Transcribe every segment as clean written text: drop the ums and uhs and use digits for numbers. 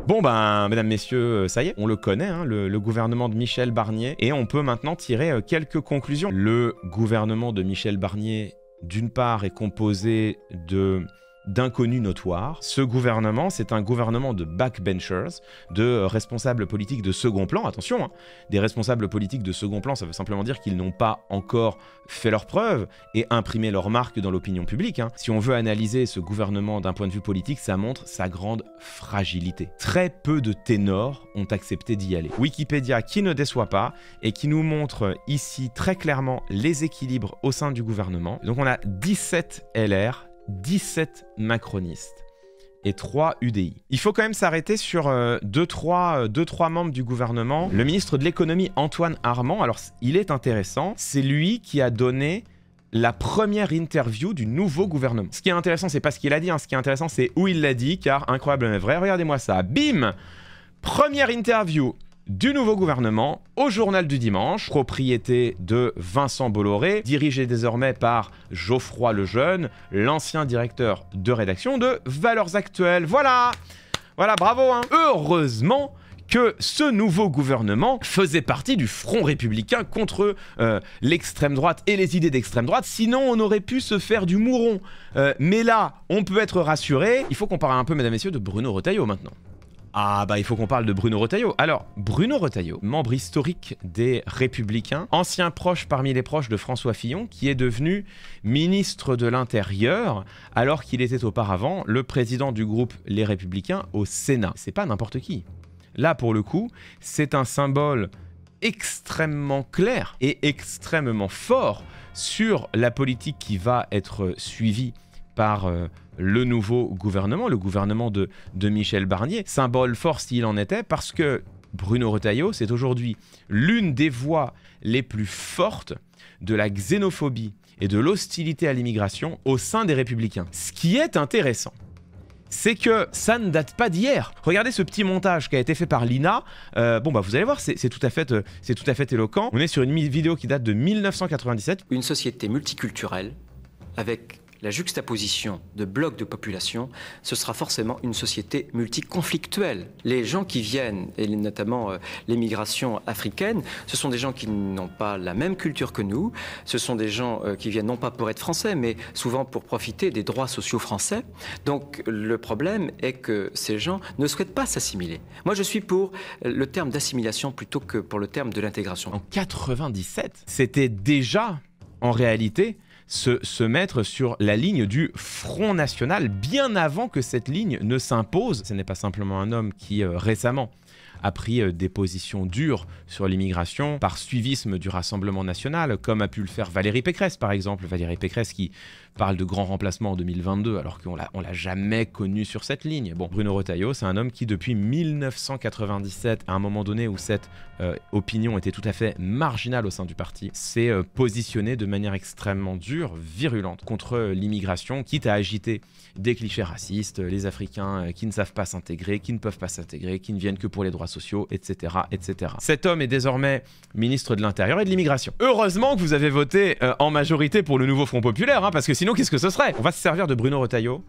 Bon ben, mesdames, messieurs, ça y est, on le connaît, hein, le gouvernement de Michel Barnier, et on peut maintenant tirer quelques conclusions. Le gouvernement de Michel Barnier, d'une part, est composé d'inconnus notoires. Ce gouvernement, c'est un gouvernement de backbenchers, de responsables politiques de second plan. Attention, hein, des responsables politiques de second plan, ça veut simplement dire qu'ils n'ont pas encore fait leurs preuves et imprimé leur marque dans l'opinion publique. Hein. Si on veut analyser ce gouvernement d'un point de vue politique, ça montre sa grande fragilité. Très peu de ténors ont accepté d'y aller. Wikipédia qui ne déçoit pas et qui nous montre ici très clairement les équilibres au sein du gouvernement. Donc on a 17 LR, 17 macronistes et 3 UDI. Il faut quand même s'arrêter sur 2-3 membres du gouvernement. Le ministre de l'économie Antoine Armand, alors il est intéressant, c'est lui qui a donné la première interview du nouveau gouvernement. Ce qui est intéressant, c'est pas ce qu'il a dit, hein. Ce qui est intéressant, c'est où il l'a dit, car incroyable mais vrai, regardez-moi ça, bim! Première interview du nouveau gouvernement au journal du dimanche, propriété de Vincent Bolloré, dirigé désormais par Geoffroy Lejeune, l'ancien directeur de rédaction de Valeurs Actuelles. Voilà, bravo, hein. Heureusement que ce nouveau gouvernement faisait partie du front républicain contre l'extrême droite et les idées d'extrême droite, sinon on aurait pu se faire du mouron. Mais là, on peut être rassuré. Il faut qu'on parle un peu, mesdames et messieurs, de Bruno Retailleau maintenant. Ah bah il faut qu'on parle de Bruno Retailleau. Alors, Bruno Retailleau, membre historique des Républicains, ancien proche parmi les proches de François Fillon, qui est devenu ministre de l'Intérieur, alors qu'il était auparavant le président du groupe Les Républicains au Sénat. C'est pas n'importe qui. Là, pour le coup, c'est un symbole extrêmement clair et extrêmement fort sur la politique qui va être suivie par le nouveau gouvernement, le gouvernement de Michel Barnier. Symbole fort s'il en était, parce que Bruno Retailleau, c'est aujourd'hui l'une des voix les plus fortes de la xénophobie et de l'hostilité à l'immigration au sein des Républicains. Ce qui est intéressant, c'est que ça ne date pas d'hier. Regardez ce petit montage qui a été fait par Lina. Bon bah vous allez voir, c'est tout à fait éloquent. On est sur une vidéo qui date de 1997. Une société multiculturelle avec la juxtaposition de blocs de population, ce sera forcément une société multiconflictuelle. Les gens qui viennent, et notamment l'émigration africaine, ce sont des gens qui n'ont pas la même culture que nous, ce sont des gens qui viennent non pas pour être français, mais souvent pour profiter des droits sociaux français. Donc le problème est que ces gens ne souhaitent pas s'assimiler. Moi je suis pour le terme d'assimilation plutôt que pour le terme de l'intégration. En 97, c'était déjà, en réalité, se mettre sur la ligne du Front National bien avant que cette ligne ne s'impose. Ce n'est pas simplement un homme qui récemment a pris des positions dures sur l'immigration par suivisme du Rassemblement national, comme a pu le faire Valérie Pécresse par exemple. Valérie Pécresse qui parle de grand remplacement en 2022 alors qu'on l'a jamais connu sur cette ligne. Bon, Bruno Retailleau, c'est un homme qui depuis 1997, à un moment donné où cette opinion était tout à fait marginale au sein du parti, s'est positionné de manière extrêmement dure, virulente, contre l'immigration, quitte à agiter des clichés racistes, les Africains qui ne savent pas s'intégrer, qui ne peuvent pas s'intégrer, qui ne viennent que pour les droits sociaux, etc., etc. Cet homme est désormais ministre de l'Intérieur et de l'Immigration. Heureusement que vous avez voté en majorité pour le nouveau Front Populaire, hein, parce que sinon, qu'est-ce que ce serait? On va se servir de Bruno Retailleau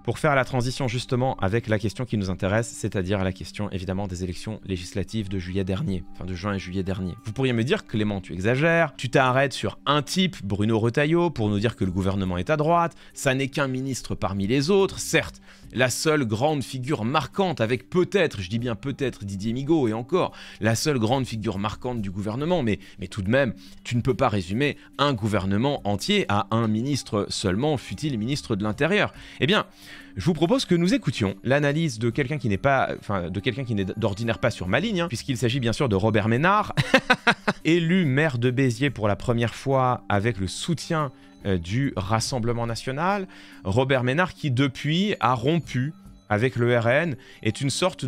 pour faire la transition justement avec la question qui nous intéresse, c'est-à-dire la question évidemment des élections législatives de juillet dernier, enfin de juin et juillet dernier. Vous pourriez me dire, Clément, tu exagères, tu t'arrêtes sur un type, Bruno Retailleau, pour nous dire que le gouvernement est à droite, ça n'est qu'un ministre parmi les autres, certes, la seule grande figure marquante avec peut-être, je dis bien peut-être Didier Migaud et encore, la seule grande figure marquante du gouvernement, mais tout de même, tu ne peux pas résumer un gouvernement entier à un ministre seulement, fût-il ministre de l'Intérieur. Eh bien, je vous propose que nous écoutions l'analyse de quelqu'un qui n'est pas, enfin, de quelqu'un qui n'est d'ordinaire pas sur ma ligne, hein, puisqu'il s'agit bien sûr de Robert Ménard, élu maire de Béziers pour la première fois avec le soutien du Rassemblement national. Robert Ménard qui depuis a rompu avec le RN, est une sorte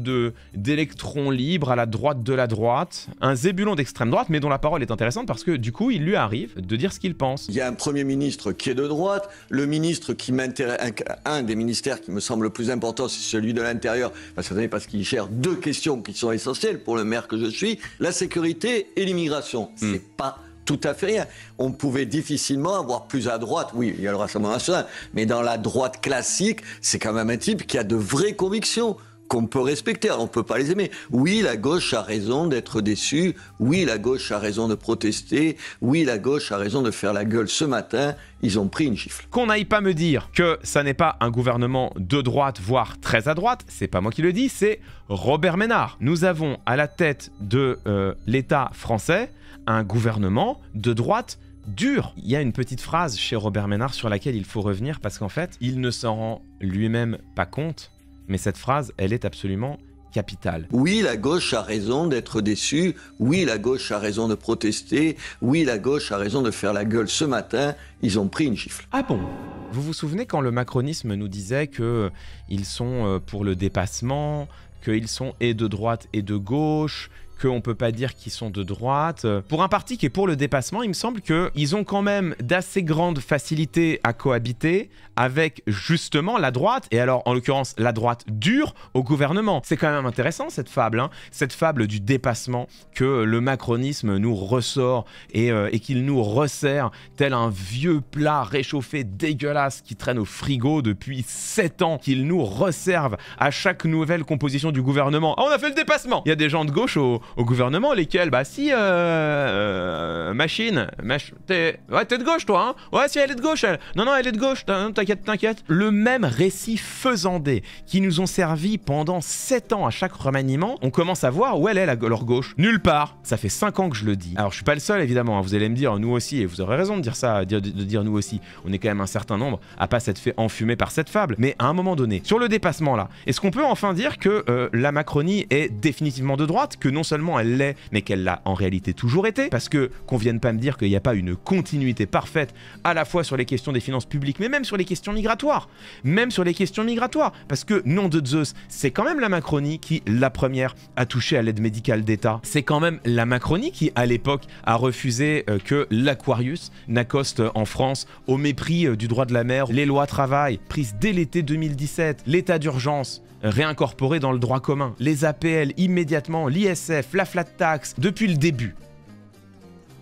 d'électron libre à la droite de la droite, un zébulon d'extrême droite, mais dont la parole est intéressante parce que du coup, il lui arrive de dire ce qu'il pense. Il y a un Premier ministre qui est de droite, le ministre qui m'intéresse, un des ministères qui me semble le plus important, c'est celui de l'Intérieur, parce qu'il gère deux questions qui sont essentielles pour le maire que je suis, la sécurité et l'immigration. C'est pas tout à fait rien. On pouvait difficilement avoir plus à droite, oui, il y a le Rassemblement national, mais dans la droite classique, c'est quand même un type qui a de vraies convictions. qu'on peut respecter. Alors, on ne peut pas les aimer. Oui, la gauche a raison d'être déçue. Oui, la gauche a raison de protester. Oui, la gauche a raison de faire la gueule ce matin. Ils ont pris une gifle. Qu'on n'aille pas me dire que ça n'est pas un gouvernement de droite, voire très à droite, c'est pas moi qui le dis, c'est Robert Ménard. Nous avons à la tête de l'État français un gouvernement de droite dur. Il y a une petite phrase chez Robert Ménard sur laquelle il faut revenir parce qu'en fait, il ne s'en rend lui-même pas compte, mais cette phrase, elle est absolument capitale. Oui, la gauche a raison d'être déçue. Oui, la gauche a raison de protester. Oui, la gauche a raison de faire la gueule ce matin. Ils ont pris une gifle. Ah bon? Vous vous souvenez quand le macronisme nous disait qu'ils sont pour le dépassement, qu'ils sont et de droite et de gauche, qu'on ne peut pas dire qu'ils sont de droite. Pour un parti qui est pour le dépassement, il me semble qu'ils ont quand même d'assez grandes facilités à cohabiter avec justement la droite, et alors en l'occurrence la droite dure au gouvernement. C'est quand même intéressant cette fable, hein, cette fable du dépassement que le macronisme nous ressort et qu'il nous resserre tel un vieux plat réchauffé dégueulasse qui traîne au frigo depuis 7 ans, qu'il nous resserve à chaque nouvelle composition du gouvernement. Ah, on a fait le dépassement! Il y a des gens de gauche au gouvernement, lesquels, bah si, machine, t'es de gauche toi, hein? Ouais, si elle est de gauche, elle. Non, elle est de gauche, t'inquiète. Le même récit faisandé qui nous ont servi pendant 7 ans à chaque remaniement, on commence à voir où elle est leur gauche. Nulle part. Ça fait 5 ans que je le dis. Alors je suis pas le seul évidemment, hein. Vous allez me dire, nous aussi, et vous aurez raison de dire ça, de dire nous aussi. On est quand même un certain nombre à pas s'être fait enfumer par cette fable. Mais à un moment donné, sur le dépassement là, est-ce qu'on peut enfin dire que la Macronie est définitivement de droite, que non seulement elle l'est, mais qu'elle l'a en réalité toujours été? Parce que qu'on vienne pas me dire qu'il n'y a pas une continuité parfaite à la fois sur les questions des finances publiques, mais même sur les questions migratoires. Parce que, nom de Zeus, c'est quand même la Macronie qui, la première, a touché à l'aide médicale d'État. C'est quand même la Macronie qui, à l'époque, a refusé que l'Aquarius n'accoste en France au mépris du droit de la mer, les lois travail prises dès l'été 2017, l'état d'urgence réincorporé dans le droit commun, les APL immédiatement, l'ISF, la flat tax, depuis le début.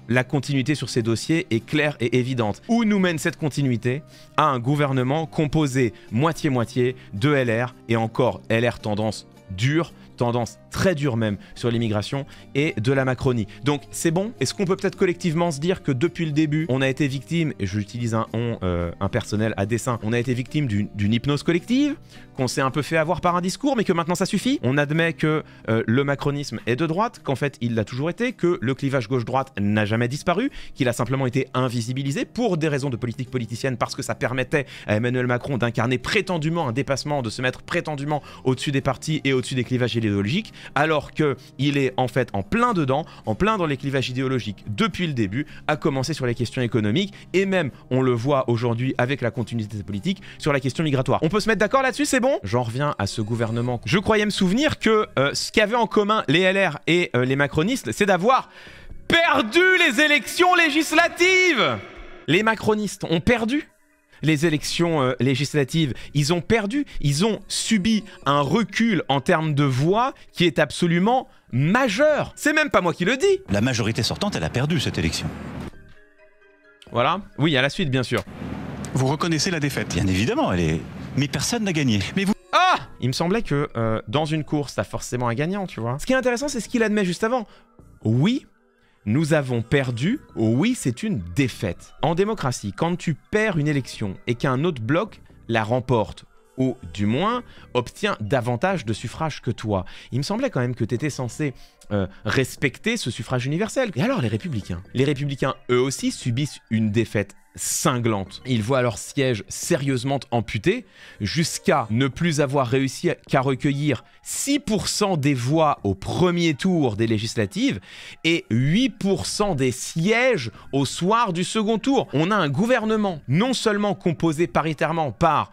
La continuité sur ces dossiers est claire et évidente. Où nous mène cette continuité? À un gouvernement composé moitié-moitié de LR, et encore LR tendance dure, tendance très dure même sur l'immigration, et de la Macronie. Donc c'est bon? Est-ce qu'on peut peut-être collectivement se dire que depuis le début, on a été victime, et j'utilise un on impersonnel à dessein, on a été victime d'une hypnose collective, qu'on s'est un peu fait avoir par un discours, mais que maintenant ça suffit? On admet que le macronisme est de droite, qu'en fait il l'a toujours été, que le clivage gauche-droite n'a jamais disparu, qu'il a simplement été invisibilisé pour des raisons de politique politicienne, parce que ça permettait à Emmanuel Macron d'incarner prétendument un dépassement, de se mettre prétendument au-dessus des partis et au-dessus des clivages idéologiques, alors qu'il est en fait en plein dedans, en plein dans les clivages idéologiques depuis le début, à commencer sur les questions économiques, et même, on le voit aujourd'hui avec la continuité politique, sur la question migratoire. On peut se mettre d'accord là-dessus, c'est bon? J'en reviens à ce gouvernement. Je croyais me souvenir que ce qu'avaient en commun les LR et les macronistes, c'est d'avoir perdu les élections législatives. Les macronistes ont perdu les élections législatives, ils ont perdu, ils ont subi un recul en termes de voix qui est absolument majeur. C'est même pas moi qui le dis. La majorité sortante, elle a perdu cette élection. Voilà. Oui, à la suite, bien sûr. Vous reconnaissez la défaite? Bien évidemment, elle est... Mais personne n'a gagné. Mais vous... Ah! Il me semblait que dans une course, t'as forcément un gagnant, tu vois. Ce qui est intéressant, c'est ce qu'il admet juste avant. Oui, nous avons perdu, oui, c'est une défaite. En démocratie, quand tu perds une élection et qu'un autre bloc la remporte, ou du moins obtient davantage de suffrages que toi, il me semblait quand même que tu étais censé respecter ce suffrage universel. Et alors les Républicains? Les Républicains, eux aussi, subissent une défaite cinglante. Ils voient leur siège sérieusement amputé, jusqu'à ne plus avoir réussi qu'à recueillir 6% des voix au premier tour des législatives et 8% des sièges au soir du second tour. On a un gouvernement non seulement composé paritairement par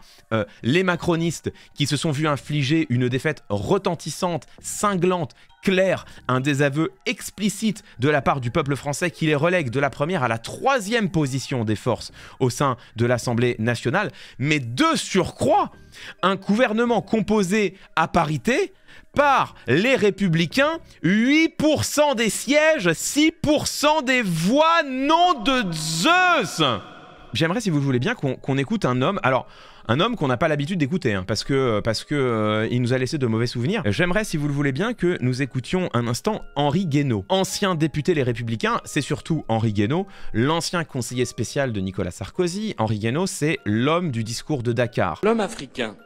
les macronistes qui se sont vus infliger une défaite retentissante, cinglante, clair, un désaveu explicite de la part du peuple français qui les relègue de la première à la 3e position des forces au sein de l'Assemblée nationale, mais de surcroît, un gouvernement composé à parité par les Républicains, 8% des sièges, 6% des voix, nom de Zeus! J'aimerais, si vous le voulez bien, qu'on écoute un homme, alors Un homme qu'on n'a pas l'habitude d'écouter, hein, parce que il nous a laissé de mauvais souvenirs. J'aimerais, si vous le voulez bien, que nous écoutions un instant Henri Guénaud. Ancien député Les Républicains, c'est surtout Henri Guénaud, l'ancien conseiller spécial de Nicolas Sarkozy. Henri Guénaud, c'est l'homme du discours de Dakar. L'homme africain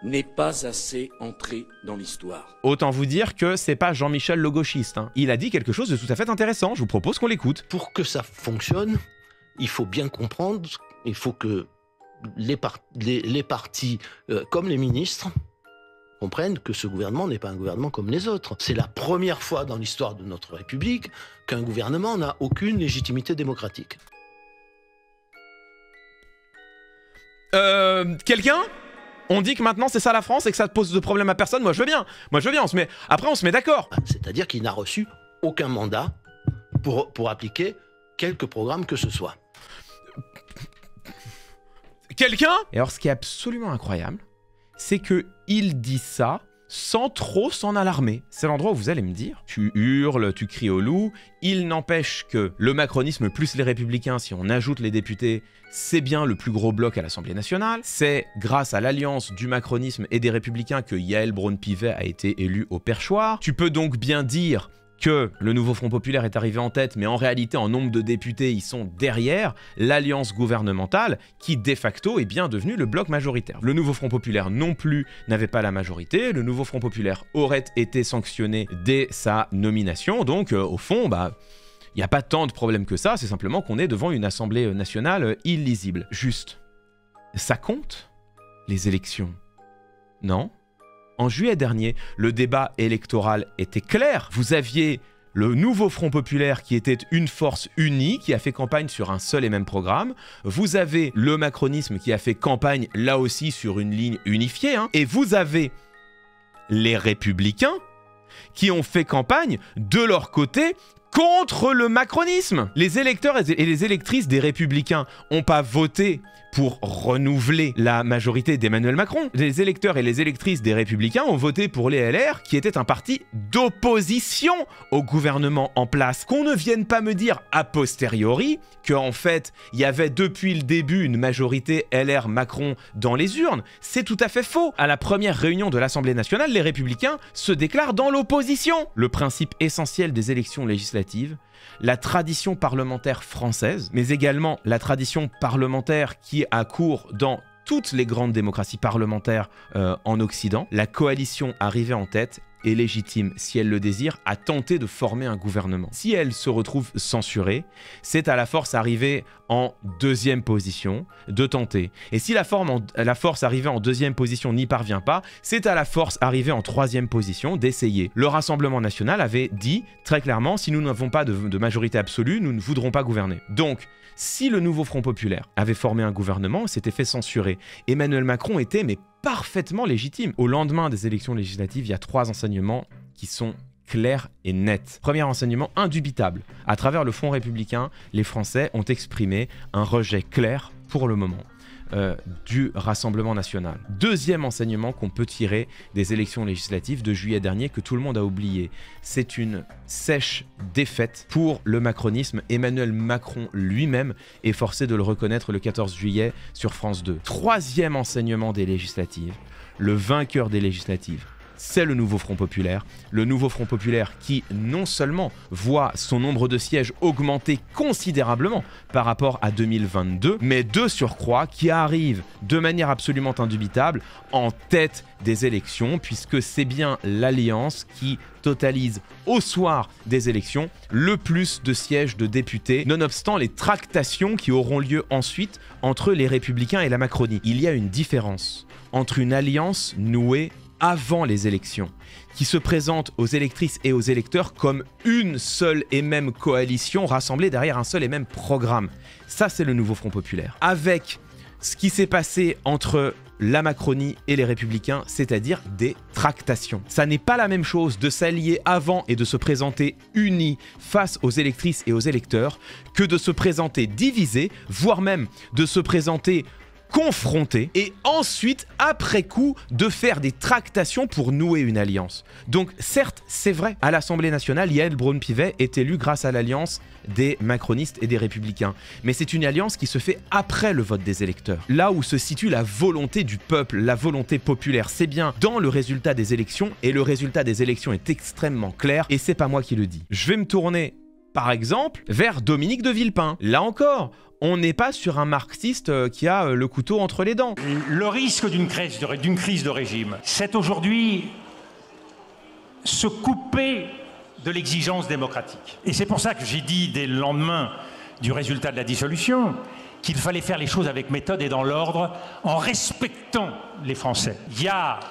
n'est pas assez entré dans l'histoire. Autant vous dire que c'est pas Jean-Michel le gauchiste, hein. Il a dit quelque chose de tout à fait intéressant, je vous propose qu'on l'écoute. Pour que ça fonctionne, il faut bien comprendre, il faut que les partis, comme les ministres, comprennent que ce gouvernement n'est pas un gouvernement comme les autres. C'est la première fois dans l'histoire de notre République qu'un gouvernement n'a aucune légitimité démocratique. Quelqu'un ? On dit que maintenant c'est ça la France et que ça pose de problème à personne. Moi je veux bien, après on se met d'accord. C'est-à-dire qu'il n'a reçu aucun mandat pour appliquer quelque programme que ce soit. Quelqu'un ? Et alors ce qui est absolument incroyable, c'est que il dit ça sans trop s'en alarmer. C'est l'endroit où vous allez me dire, tu hurles, tu cries au loup, il n'empêche que le macronisme plus les républicains, si on ajoute les députés, c'est bien le plus gros bloc à l'Assemblée nationale. C'est grâce à l'alliance du macronisme et des républicains que Yael Braun-Pivet a été élu au perchoir. Tu peux donc bien dire que le nouveau Front Populaire est arrivé en tête, mais en réalité, en nombre de députés, ils sont derrière l'alliance gouvernementale qui, de facto, est bien devenue le bloc majoritaire. Le nouveau Front Populaire non plus n'avait pas la majorité, le nouveau Front Populaire aurait été sanctionné dès sa nomination, donc au fond, il n'y a pas tant de problème que ça, c'est simplement qu'on est devant une Assemblée nationale illisible. Juste, ça compte, les élections? Non ? En juillet dernier, le débat électoral était clair. Vous aviez le nouveau Front Populaire qui était une force unie, qui a fait campagne sur un seul et même programme. Vous avez le macronisme qui a fait campagne là aussi sur une ligne unifiée. Et vous avez les Républicains qui ont fait campagne de leur côté contre le macronisme. Les électeurs et les électrices des Républicains n'ont pas voté pour renouveler la majorité d'Emmanuel Macron. Les électeurs et les électrices des Républicains ont voté pour les LR, qui était un parti d'opposition au gouvernement en place. Qu'on ne vienne pas me dire a posteriori qu'en fait, il y avait depuis le début une majorité LR-Macron dans les urnes, c'est tout à fait faux. À la première réunion de l'Assemblée nationale, les Républicains se déclarent dans l'opposition. Le principe essentiel des élections législatives, la tradition parlementaire française, mais également la tradition parlementaire qui a cours dans toutes les grandes démocraties parlementaires en Occident, la coalition arrivée en tête est légitime, si elle le désire, à tenter de former un gouvernement. Si elle se retrouve censurée, c'est à la force arrivée en deuxième position de tenter. Et si la force arrivée en deuxième position n'y parvient pas, c'est à la force arrivée en troisième position d'essayer. Le Rassemblement national avait dit très clairement, si nous n'avons pas de majorité absolue, nous ne voudrons pas gouverner. Donc, si le nouveau Front Populaire avait formé un gouvernement, s'était fait censurer, Emmanuel Macron était parfaitement légitime. Au lendemain des élections législatives, il y a 3 enseignements qui sont clairs et nets. Premier enseignement indubitable. À travers le Front républicain, les Français ont exprimé un rejet clair, pour le moment, du Rassemblement national. Deuxième enseignement qu'on peut tirer des élections législatives de juillet dernier, que tout le monde a oublié. C'est une sèche défaite pour le macronisme. Emmanuel Macron lui-même est forcé de le reconnaître le 14 juillet sur France 2. Troisième enseignement des législatives, le vainqueur des législatives, c'est le nouveau Front Populaire. Le nouveau Front Populaire qui non seulement voit son nombre de sièges augmenter considérablement par rapport à 2022, mais de surcroît qui arrive de manière absolument indubitable en tête des élections, puisque c'est bien l'Alliance qui totalise au soir des élections le plus de sièges de députés, nonobstant les tractations qui auront lieu ensuite entre les Républicains et la Macronie. Il y a une différence entre une alliance nouée avant les élections, qui se présente aux électrices et aux électeurs comme une seule et même coalition rassemblée derrière un seul et même programme. Ça, c'est le nouveau Front Populaire. Avec ce qui s'est passé entre la Macronie et les Républicains, c'est-à-dire des tractations. Ça n'est pas la même chose de s'allier avant et de se présenter unis face aux électrices et aux électeurs que de se présenter divisés, voire même de se présenter confronter et ensuite, après coup, de faire des tractations pour nouer une alliance. Donc certes, c'est vrai, à l'Assemblée nationale, Yael Braun-Pivet est élue grâce à l'alliance des macronistes et des républicains. Mais c'est une alliance qui se fait après le vote des électeurs. Là où se situe la volonté du peuple, la volonté populaire, c'est bien dans le résultat des élections, et le résultat des élections est extrêmement clair, et c'est pas moi qui le dis. Je vais me tourner, par exemple, vers Dominique de Villepin. Là encore, on n'est pas sur un marxiste qui a le couteau entre les dents. Le risque d'une crise de régime, c'est aujourd'hui se couper de l'exigence démocratique. Et c'est pour ça que j'ai dit dès le lendemain du résultat de la dissolution qu'il fallait faire les choses avec méthode et dans l'ordre, en respectant les Français. Il y a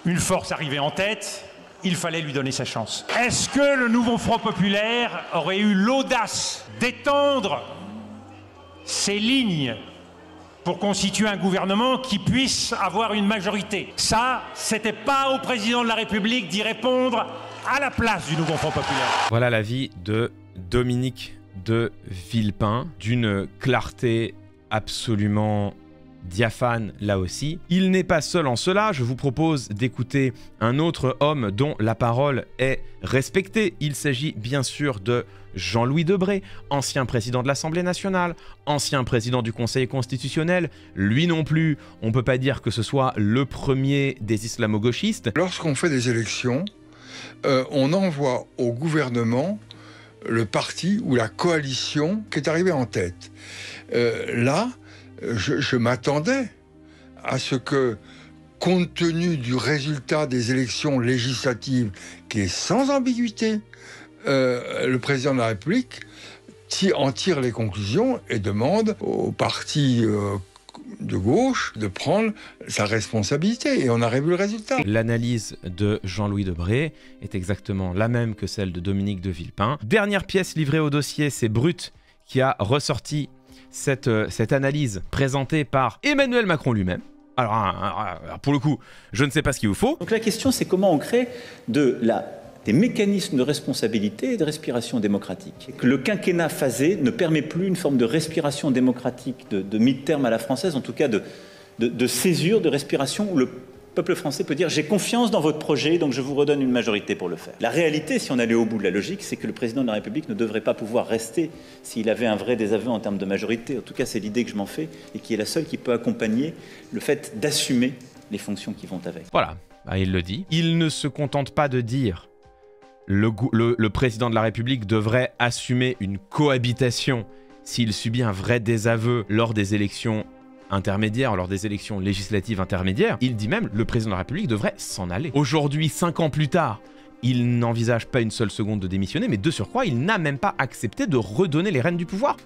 une force arrivée en tête, il fallait lui donner sa chance. Est-ce que le nouveau Front populaire aurait eu l'audace d'étendre ses lignes pour constituer un gouvernement qui puisse avoir une majorité? Ça, c'était pas au président de la République d'y répondre à la place du nouveau Front populaire. Voilà l'avis de Dominique de Villepin, d'une clarté absolument diaphane là aussi. Il n'est pas seul en cela, je vous propose d'écouter un autre homme dont la parole est respectée. Il s'agit bien sûr de Jean-Louis Debré, ancien président de l'Assemblée nationale, ancien président du Conseil constitutionnel. Lui non plus, on ne peut pas dire que ce soit le premier des islamo-gauchistes. Lorsqu'on fait des élections, on envoie au gouvernement le parti ou la coalition qui est arrivé en tête. Là, je m'attendais à ce que, compte tenu du résultat des élections législatives, qui est sans ambiguïté, le président de la République en tire les conclusions et demande au parti de gauche de prendre sa responsabilité. Et on a revu le résultat. L'analyse de Jean-Louis Debré est exactement la même que celle de Dominique de Villepin. Dernière pièce livrée au dossier, c'est Brut qui a ressorti cette analyse présentée par Emmanuel Macron lui-même. Alors, pour le coup, je ne sais pas ce qu'il vous faut. Donc la question, c'est comment on crée des mécanismes de responsabilité et de respiration démocratique. Que le quinquennat phasé ne permet plus une forme de respiration démocratique de mi-terme à la française, en tout cas de césure, de respiration, où le peuple français peut dire « j'ai confiance dans votre projet, donc je vous redonne une majorité pour le faire ». La réalité, si on allait au bout de la logique, c'est que le président de la République ne devrait pas pouvoir rester s'il avait un vrai désaveu en termes de majorité. En tout cas, c'est l'idée que je m'en fais et qui est la seule qui peut accompagner le fait d'assumer les fonctions qui vont avec. Voilà, il le dit. Il ne se contente pas de dire le président de la République devrait assumer une cohabitation s'il subit un vrai désaveu lors des élections intermédiaires, lors des élections législatives intermédiaires. Il dit même le président de la République devrait s'en aller. Aujourd'hui, 5 ans plus tard, il n'envisage pas une seule seconde de démissionner, mais de surcroît, il n'a même pas accepté de redonner les rênes du pouvoir.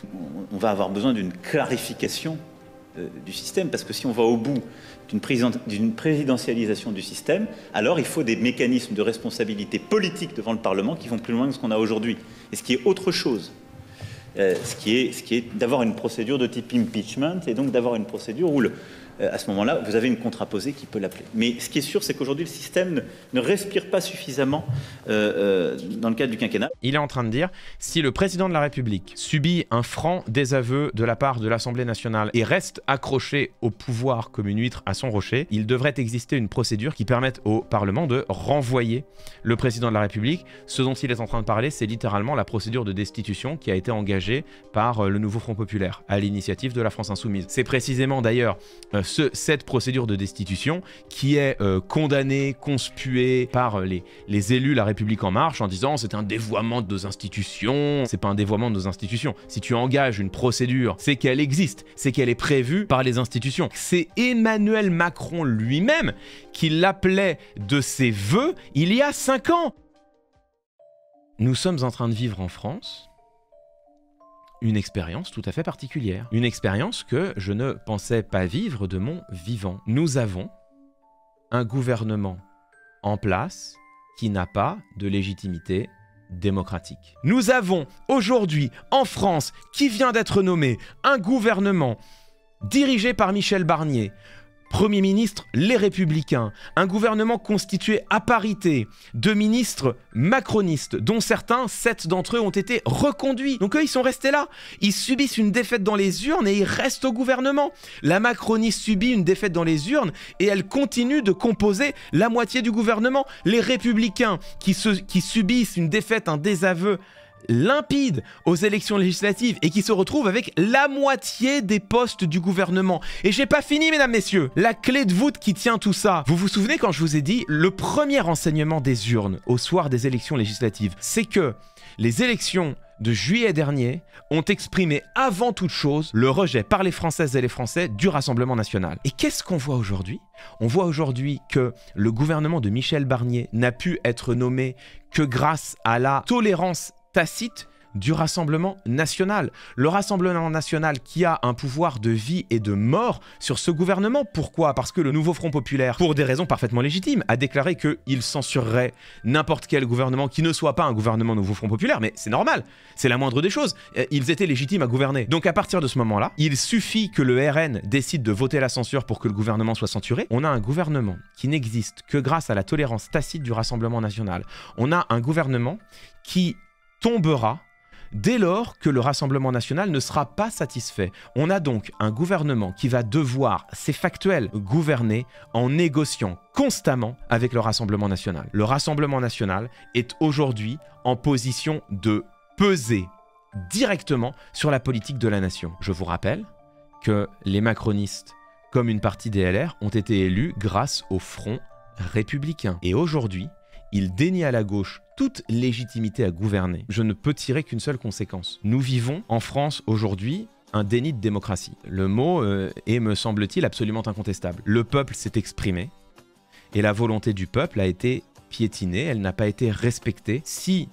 On va avoir besoin d'une clarification du système, parce que si on va au bout d'une présidentialisation du système, alors il faut des mécanismes de responsabilité politique devant le Parlement qui vont plus loin que ce qu'on a aujourd'hui. Et ce qui est autre chose, ce qui est d'avoir une procédure de type impeachment, et donc d'avoir une procédure où à ce moment-là, vous avez une contraposée qui peut l'appeler. Mais ce qui est sûr, c'est qu'aujourd'hui, le système ne respire pas suffisamment dans le cadre du quinquennat. Il est en train de dire, si le président de la République subit un franc désaveu de la part de l'Assemblée nationale et reste accroché au pouvoir comme une huître à son rocher, il devrait exister une procédure qui permette au Parlement de renvoyer le président de la République. Ce dont il est en train de parler, c'est littéralement la procédure de destitution qui a été engagée par le nouveau Front populaire, à l'initiative de la France insoumise. C'est précisément d'ailleurs cette procédure de destitution qui est condamnée, conspuée par les élus La République En Marche en disant c'est un dévoiement de nos institutions. C'est pas un dévoiement de nos institutions. Si tu engages une procédure, c'est qu'elle existe, c'est qu'elle est prévue par les institutions. C'est Emmanuel Macron lui-même qui l'appelait de ses vœux il y a 5 ans. Nous sommes en train de vivre en France une expérience tout à fait particulière. Une expérience que je ne pensais pas vivre de mon vivant. Nous avons un gouvernement en place qui n'a pas de légitimité démocratique. Nous avons aujourd'hui en France, qui vient d'être nommé, un gouvernement dirigé par Michel Barnier, Premier ministre, les Républicains. Un gouvernement constitué à parité de ministres macronistes, dont certains, 7 d'entre eux, ont été reconduits. Donc eux, ils sont restés là. Ils subissent une défaite dans les urnes et ils restent au gouvernement. La Macronie subit une défaite dans les urnes et elle continue de composer la moitié du gouvernement. Les Républicains qui subissent une défaite, un désaveu limpide aux élections législatives et qui se retrouvent avec la moitié des postes du gouvernement. Et j'ai pas fini, mesdames, messieurs. La clé de voûte qui tient tout ça. Vous vous souvenez quand je vous ai dit le premier enseignement des urnes au soir des élections législatives, c'est que les élections de juillet dernier ont exprimé avant toute chose le rejet par les Françaises et les Français du Rassemblement national. Et qu'est-ce qu'on voit aujourd'hui? On voit aujourd'hui que le gouvernement de Michel Barnier n'a pu être nommé que grâce à la tolérance tacite du Rassemblement national. Le Rassemblement national qui a un pouvoir de vie et de mort sur ce gouvernement. Pourquoi? Parce que le nouveau Front populaire, pour des raisons parfaitement légitimes, a déclaré qu'il censurerait n'importe quel gouvernement qui ne soit pas un gouvernement nouveau Front populaire. Mais c'est normal, c'est la moindre des choses. Ils étaient légitimes à gouverner. Donc à partir de ce moment-là, il suffit que le RN décide de voter la censure pour que le gouvernement soit censuré. On a un gouvernement qui n'existe que grâce à la tolérance tacite du Rassemblement national. On a un gouvernement qui tombera dès lors que le Rassemblement national ne sera pas satisfait. On a donc un gouvernement qui va devoir, c'est factuel, gouverner en négociant constamment avec le Rassemblement national. Le Rassemblement national est aujourd'hui en position de peser directement sur la politique de la nation. Je vous rappelle que les macronistes, comme une partie des LR, ont été élus grâce au Front républicain. Et aujourd'hui, ils dénient à la gauche toute légitimité à gouverner. Je ne peux tirer qu'une seule conséquence. Nous vivons en France aujourd'hui un déni de démocratie. Le mot est, me semble-t-il, absolument incontestable. Le peuple s'est exprimé et la volonté du peuple a été piétinée, elle n'a pas été respectée. Si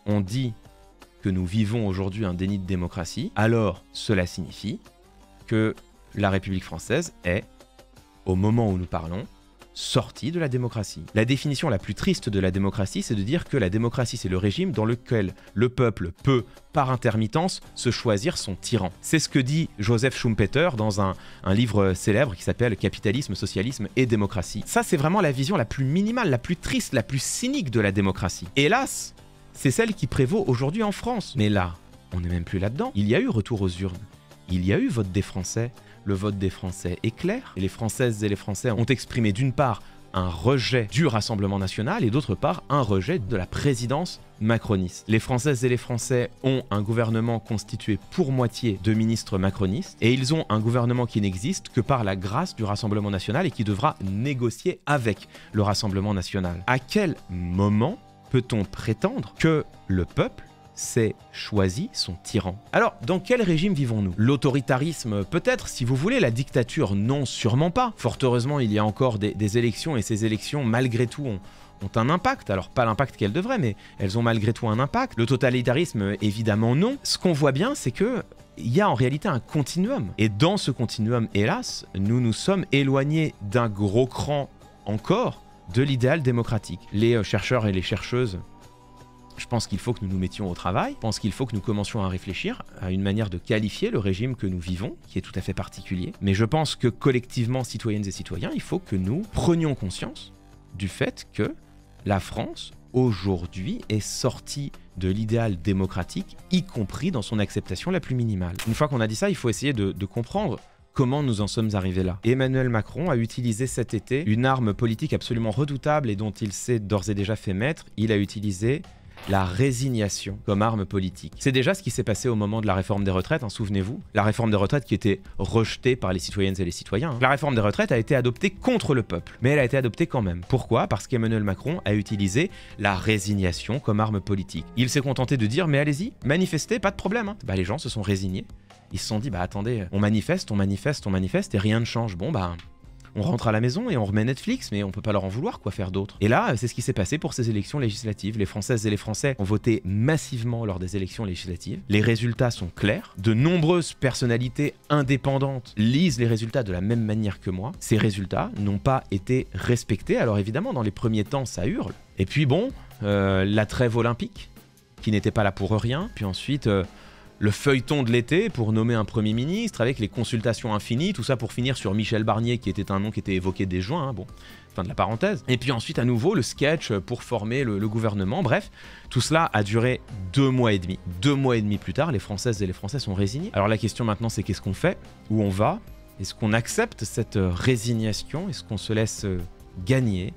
on dit que nous vivons aujourd'hui un déni de démocratie, alors cela signifie que la République française est, au moment où nous parlons, sortie de la démocratie. La définition la plus triste de la démocratie, c'est de dire que la démocratie, c'est le régime dans lequel le peuple peut, par intermittence, se choisir son tyran. C'est ce que dit Joseph Schumpeter dans un livre célèbre qui s'appelle « Capitalisme, socialisme et démocratie ». Ça, c'est vraiment la vision la plus minimale, la plus triste, la plus cynique de la démocratie. Hélas, c'est celle qui prévaut aujourd'hui en France. Mais là, on n'est même plus là-dedans. Il y a eu retour aux urnes. Il y a eu vote des Français. Le vote des Français est clair. Et les Françaises et les Français ont exprimé d'une part un rejet du Rassemblement national et d'autre part un rejet de la présidence macroniste. Les Françaises et les Français ont un gouvernement constitué pour moitié de ministres macronistes et ils ont un gouvernement qui n'existe que par la grâce du Rassemblement national et qui devra négocier avec le Rassemblement national. À quel moment peut-on prétendre que le peuple s'est choisi son tyran? Alors, dans quel régime vivons-nous? L'autoritarisme, peut-être, si vous voulez, la dictature, non, sûrement pas. Fort heureusement, il y a encore des élections, et ces élections, malgré tout, ont un impact. Alors, pas l'impact qu'elles devraient, mais elles ont malgré tout un impact. Le totalitarisme, évidemment, non. Ce qu'on voit bien, c'est que il y a en réalité un continuum. Et dans ce continuum, hélas, nous nous sommes éloignés d'un gros cran encore de l'idéal démocratique. Les chercheurs et les chercheuses, je pense qu'il faut que nous nous mettions au travail. Je pense qu'il faut que nous commencions à réfléchir à une manière de qualifier le régime que nous vivons, qui est tout à fait particulier. Mais je pense que collectivement, citoyennes et citoyens, il faut que nous prenions conscience du fait que la France, aujourd'hui, est sortie de l'idéal démocratique, y compris dans son acceptation la plus minimale. Une fois qu'on a dit ça, il faut essayer de comprendre comment nous en sommes arrivés là. Emmanuel Macron a utilisé cet été une arme politique absolument redoutable et dont il s'est d'ores et déjà fait maître. Il a utilisé la résignation comme arme politique. C'est déjà ce qui s'est passé au moment de la réforme des retraites, hein, souvenez-vous. La réforme des retraites qui était rejetée par les citoyennes et les citoyens. Hein. La réforme des retraites a été adoptée contre le peuple, mais elle a été adoptée quand même. Pourquoi? Parce qu'Emmanuel Macron a utilisé la résignation comme arme politique. Il s'est contenté de dire, mais allez-y, manifestez, pas de problème. Hein. Bah, les gens se sont résignés. Ils se sont dit, bah attendez, on manifeste et rien ne change. Bon, bah... on rentre à la maison et on remet Netflix, mais on peut pas leur en vouloir, quoi faire d'autre. Et là, c'est ce qui s'est passé pour ces élections législatives. Les Françaises et les Français ont voté massivement lors des élections législatives. Les résultats sont clairs. De nombreuses personnalités indépendantes lisent les résultats de la même manière que moi. Ces résultats n'ont pas été respectés. Alors évidemment, dans les premiers temps, ça hurle. Et puis bon, la trêve olympique, qui n'était pas là pour rien. Puis ensuite... le feuilleton de l'été pour nommer un Premier ministre, avec les consultations infinies, tout ça pour finir sur Michel Barnier, qui était un nom qui était évoqué dès juin, hein, bon, fin de la parenthèse. Et puis ensuite, à nouveau, le sketch pour former le gouvernement. Bref, tout cela a duré 2 mois et demi. 2 mois et demi plus tard, les Françaises et les Français sont résignés. Alors la question maintenant, c'est qu'est-ce qu'on fait? Où on va? Est-ce qu'on accepte cette résignation? Est-ce qu'on se laisse gagner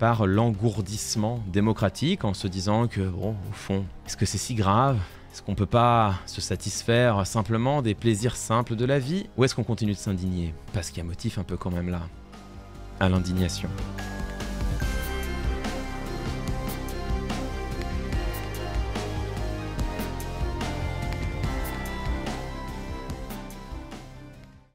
par l'engourdissement démocratique en se disant que, bon, au fond, est-ce que c'est si grave? Est-ce qu'on peut pas se satisfaire simplement des plaisirs simples de la vie? Ou est-ce qu'on continue de s'indigner? Parce qu'il y a motif un peu quand même là, à l'indignation.